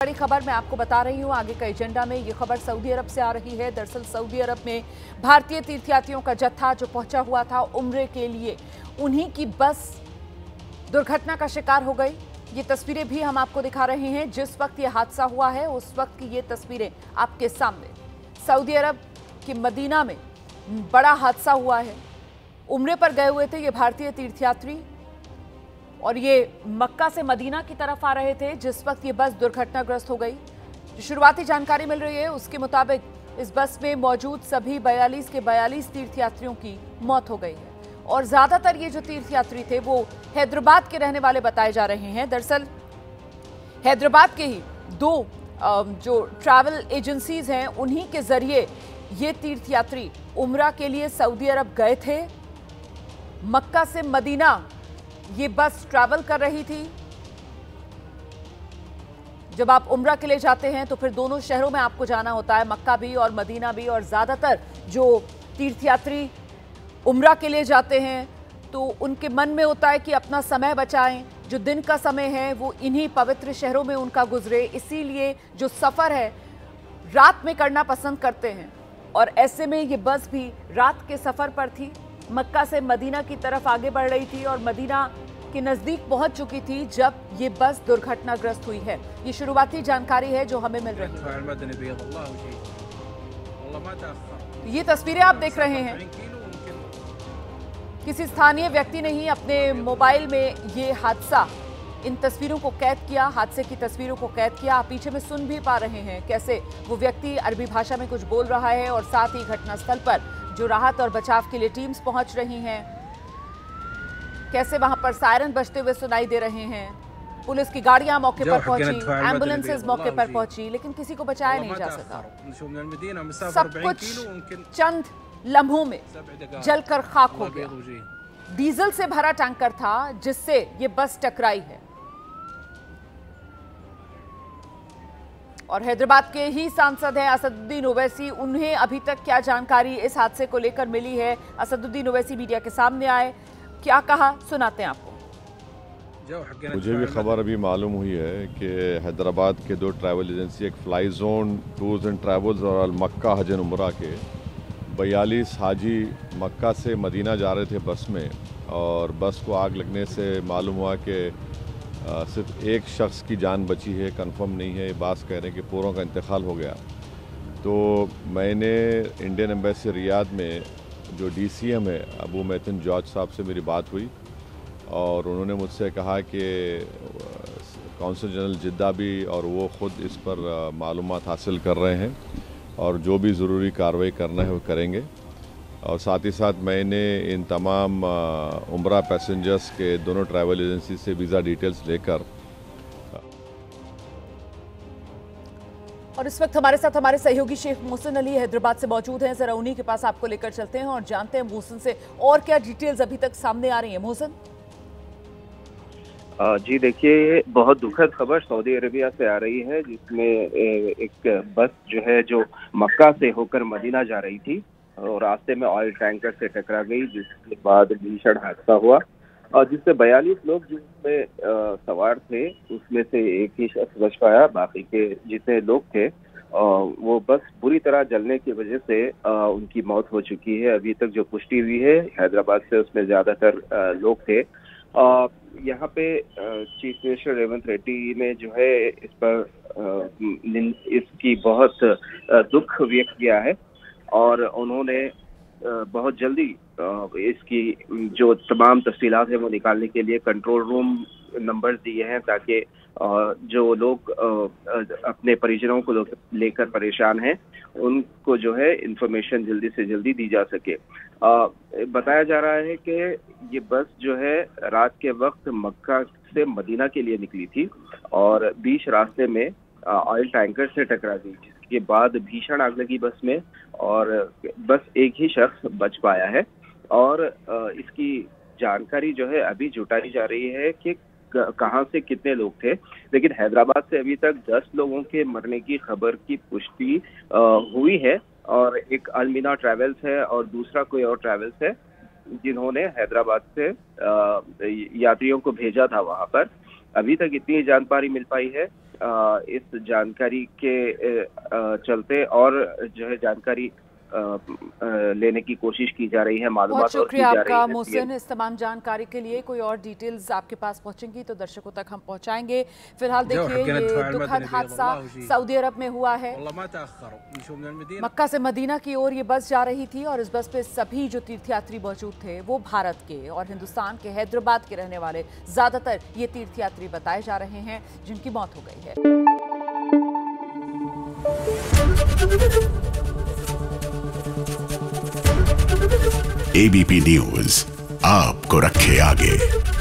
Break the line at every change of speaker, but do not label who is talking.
बड़ी खबर मैं आपको बता रही हूं आगे का एजेंडा में। ये खबर सऊदी अरब से आ रही है। दरअसल सऊदी अरब में भारतीय तीर्थयात्रियों का जत्था जो पहुंचा हुआ था उम्रे के लिए, उन्हीं की बस दुर्घटना का शिकार हो गई। ये तस्वीरें भी हम आपको दिखा रहे हैं। जिस वक्त ये हादसा हुआ है उस वक्त की ये तस्वीरें आपके सामने। सऊदी अरब के मदीना में बड़ा हादसा हुआ है। उम्रे पर गए हुए थे ये भारतीय तीर्थयात्री और ये मक्का से मदीना की तरफ आ रहे थे जिस वक्त ये बस दुर्घटनाग्रस्त हो गई। जो शुरुआती जानकारी मिल रही है उसके मुताबिक इस बस में मौजूद सभी 42 के 42 तीर्थयात्रियों की मौत हो गई है और ज्यादातर ये जो तीर्थयात्री थे वो हैदराबाद के रहने वाले बताए जा रहे हैं। दरअसल हैदराबाद के ही दो जो ट्रैवल एजेंसीज हैं उन्हीं के जरिए ये तीर्थयात्री उम्रा के लिए सऊदी अरब गए थे। मक्का से मदीना ये बस ट्रैवल कर रही थी। जब आप उम्रा के लिए जाते हैं तो फिर दोनों शहरों में आपको जाना होता है, मक्का भी और मदीना भी। और ज्यादातर जो तीर्थयात्री उम्रा के लिए जाते हैं तो उनके मन में होता है कि अपना समय बचाएं, जो दिन का समय है वो इन्हीं पवित्र शहरों में उनका गुजरे। इसीलिए जो सफर है रात में करना पसंद करते हैं और ऐसे में ये बस भी रात के सफर पर थी। मक्का से मदीना की तरफ आगे बढ़ रही थी और मदीना के नजदीक पहुंच चुकी थी जब ये बस दुर्घटनाग्रस्त हुई है। ये शुरुआती जानकारी है जो हमें मिल रही है। ये तस्वीरें आप देख रहे हैं। किसी स्थानीय व्यक्ति ने ही अपने मोबाइल में ये हादसा, इन तस्वीरों को कैद किया, हादसे की तस्वीरों को कैद किया। आप पीछे में सुन भी पा रहे हैं कैसे वो व्यक्ति अरबी भाषा में कुछ बोल रहा है और साथ ही घटनास्थल पर जो राहत और बचाव के लिए टीम्स पहुंच रही हैं, कैसे वहां पर सायरन बजते हुए सुनाई दे रहे हैं। पुलिस की गाड़ियां मौके पर पहुंची, एम्बुलेंसेस मौके पर पहुंची, लेकिन किसी को बचाया नहीं जा सका। सब कुछ चंद लम्हों में जलकर खाक हो गया। डीजल से भरा टैंकर था जिससे ये बस टकराई है और हैदराबाद के ही सांसद हैं असदुद्दीन ओवैसी। उन्हें अभी तक क्या जानकारी इस हादसे को लेकर मिली है, असदुद्दीन ओवैसी मीडिया के सामने आए, क्या कहा, सुनाते हैं आपको।
मुझे भी खबर अभी मालूम हुई है कि हैदराबाद के दो ट्रैवल एजेंसी, एक fly zone tours and travels और अल मक्का हज एंड उम्रा के 42 हाजी मक्का से मदीना जा रहे थे बस में और बस को आग लगने से मालूम हुआ कि सिर्फ एक शख्स की जान बची है। कंफर्म नहीं है, बात कह रहे हैं कि पूरों का इंतकाल हो गया। तो मैंने इंडियन एम्बेसी रियाद में जो DCM है अबू मैथिन जॉर्ज साहब से मेरी बात हुई और उन्होंने मुझसे कहा कि कौंसल जनरल जिद्दा भी और वो ख़ुद इस पर मालूमात हासिल कर रहे हैं और जो भी ज़रूरी कार्रवाई करना है वो करेंगे। और साथ ही साथ मैंने इन तमाम उम्रा पैसेंजर्स के दोनों ट्रैवल एजेंसी से वीज़ा डिटेल्स लेकर।
और इस वक्त हमारे साथ हमारे सहयोगी शेख मोहसिन अली हैदराबाद से मौजूद हैं। जरा उन्हीं के पास आपको लेकर चलते हैं और जानते हैं मोहसिन से और क्या डिटेल्स अभी तक सामने आ रही हैं। मोहसिन
जी देखिए, बहुत दुखद खबर सऊदी अरेबिया से आ रही है जिसमें एक बस जो है जो मक्का से होकर मदीना जा रही थी और रास्ते में ऑयल टैंकर से टकरा गई, जिसके बाद भीषण हादसा हुआ और जिससे 42 लोग जिसमें सवार थे उसमें से एक ही शख्स बच पाया। बाकी के जितने लोग थे वो बस बुरी तरह जलने की वजह से उनकी मौत हो चुकी है। अभी तक जो पुष्टि हुई है हैदराबाद से उसमें ज्यादातर लोग थे। यहाँ पे चीफ मिनिस्टर रेवंत रेड्डी ने जो है इस पर इसकी बहुत दुख व्यक्त किया है और उन्होंने बहुत जल्दी इसकी जो तमाम तफसीलात है वो निकालने के लिए कंट्रोल रूम नंबर दिए हैं ताकि जो लोग अपने परिजनों को लेकर परेशान हैं उनको जो है इंफॉर्मेशन जल्दी से जल्दी दी जा सके। बताया जा रहा है कि ये बस जो है रात के वक्त मक्का से मदीना के लिए निकली थी और बीच रास्ते में ऑयल टैंकर से टकरा गई, जिसके बाद भीषण आग लगी बस में और बस एक ही शख्स बच पाया है। और इसकी जानकारी जो है अभी जुटाई जा रही है कि कहां से कितने लोग थे, लेकिन हैदराबाद से अभी तक 10 लोगों के मरने की खबर की पुष्टि हुई है और एक अलमीना ट्रैवल्स है और दूसरा कोई और ट्रैवल्स है जिन्होंने हैदराबाद से यात्रियों को भेजा था वहां पर। अभी तक इतनी जानकारी मिल पाई है इस जानकारी के चलते और जो है जानकारी लेने की कोशिश की जा रही है। मालूमात
बहुत शुक्रिया आपका मोहसिन इस तमाम जानकारी के लिए। कोई और डिटेल्स आपके पास पहुंचेंगी तो दर्शकों तक हम पहुंचाएंगे। फिलहाल देखिए ये दुखद हादसा सऊदी अरब में हुआ है। मक्का से मदीना की ओर ये बस जा रही थी और इस बस पे सभी जो तीर्थयात्री मौजूद थे वो भारत के और हिंदुस्तान के हैदराबाद के रहने वाले ज्यादातर ये तीर्थयात्री बताए जा रहे हैं जिनकी मौत हो गई है।
एबीपी न्यूज आपको रखे आगे।